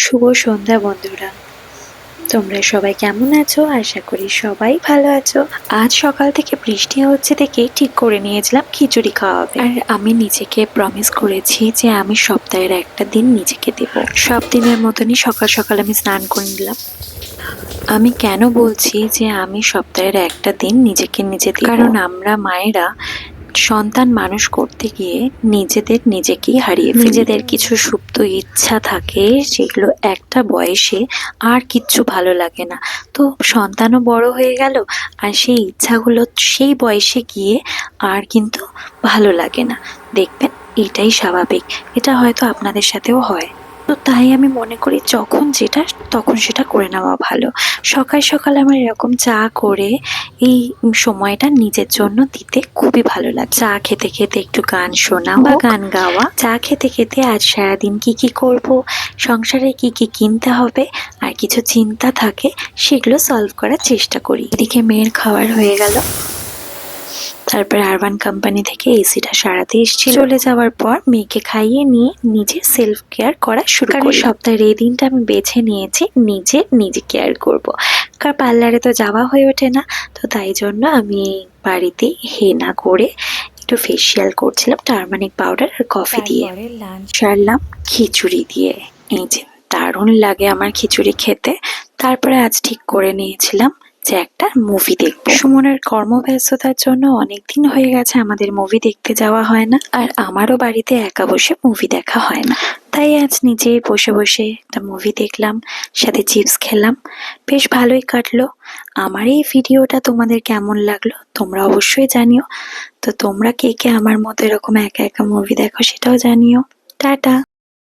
শুভ সন্ধ্যা বন্ধুরা, তোমরা সবাই কেমন আছো? আশা করি সবাই ভালো আছো। আজ সকাল থেকে বৃষ্টি হচ্ছে দেখে ঠিক করে নিয়েছিলাম খিচুড়ি খাওয়াবে। আর আমি নিজেকে প্রমিস করেছি যে আমি সপ্তাহের একটা দিন নিজেকে দেব। সব দিনের মতনই সকাল সকাল আমি স্নান করে নিলাম। আমি কেন বলছি যে আমি সপ্তাহের একটা দিন নিজেকে নিজে দিই, কারণ আমরা মায়েরা সন্তান মানুষ করতে গিয়ে নিজেকেই হারিয়ে ফেলি। নিজেদের কিছু সুপ্ত ইচ্ছা থাকে, যেগুলো একটা বয়সে আর কিচ্ছু ভালো লাগে না। তো সন্তানও বড় হয়ে গেল, আর সেই ইচ্ছাগুলো সেই বয়সে গিয়ে আর কিন্তু ভালো লাগে না। দেখবেন এটাই স্বাভাবিক, এটা হয়তো আপনাদের সাথেও হয়। তো তাই আমি মনে করি যখন যেটা তখন সেটা করে নেওয়া ভালো। সকাল সকাল আমার এরকম চা করে এই সময়টা নিজের জন্য দিতে খুবই ভালো লাগে। চা খেতে খেতে একটু গান শোনা বা গান গাওয়া, চা খেতে খেতে আজ সারাদিন কি কি করব, সংসারে কি কি কিনতে হবে আর কিছু চিন্তা থাকে, সেগুলো সলভ করার চেষ্টা করি। এদিকে মেয়ের খাবার হয়ে গেল, তারপর আরবান কোম্পানি থেকে এসিটা সারাতে এসেছিল। চলে যাওয়ার পর মেয়েকে খাইয়ে নিয়ে নিজে সেলফ কেয়ার করা শুরু করি। সপ্তাহের এই দিনটা আমি বেছে নিয়েছি নিজে কেয়ার করব, কারণ পার্লারে তো যাওয়া হয়ে ওঠে না। তো তাই জন্য আমি বাড়িতে হেনা করে একটু ফেসিয়াল করছিলাম টারমারিক পাউডার আর কফি দিয়ে। লাঞ্চ সারলাম খিচুড়ি দিয়ে। এই যে দারুণ লাগে আমার খিচুড়ি খেতে। তারপরে আজ ঠিক করে নিয়েছিলাম যে একটা মুভি দেখবো। সুমনের কর্মব্যস্ততার জন্য অনেকদিন হয়ে গেছে আমাদের মুভি দেখতে যাওয়া হয় না, আর আমারও বাড়িতে একা বসে মুভি দেখা হয় না। তাই আজ নিজেই বসে বসে একটা মুভি দেখলাম, সাথে চিপস খেলাম, বেশ ভালোই কাটলো। আমার এই ভিডিওটা তোমাদের কেমন লাগলো তোমরা অবশ্যই জানিও। তো তোমরা কে কে আমার মতো এরকম একা একা মুভি দেখো সেটাও জানিও। টাটা।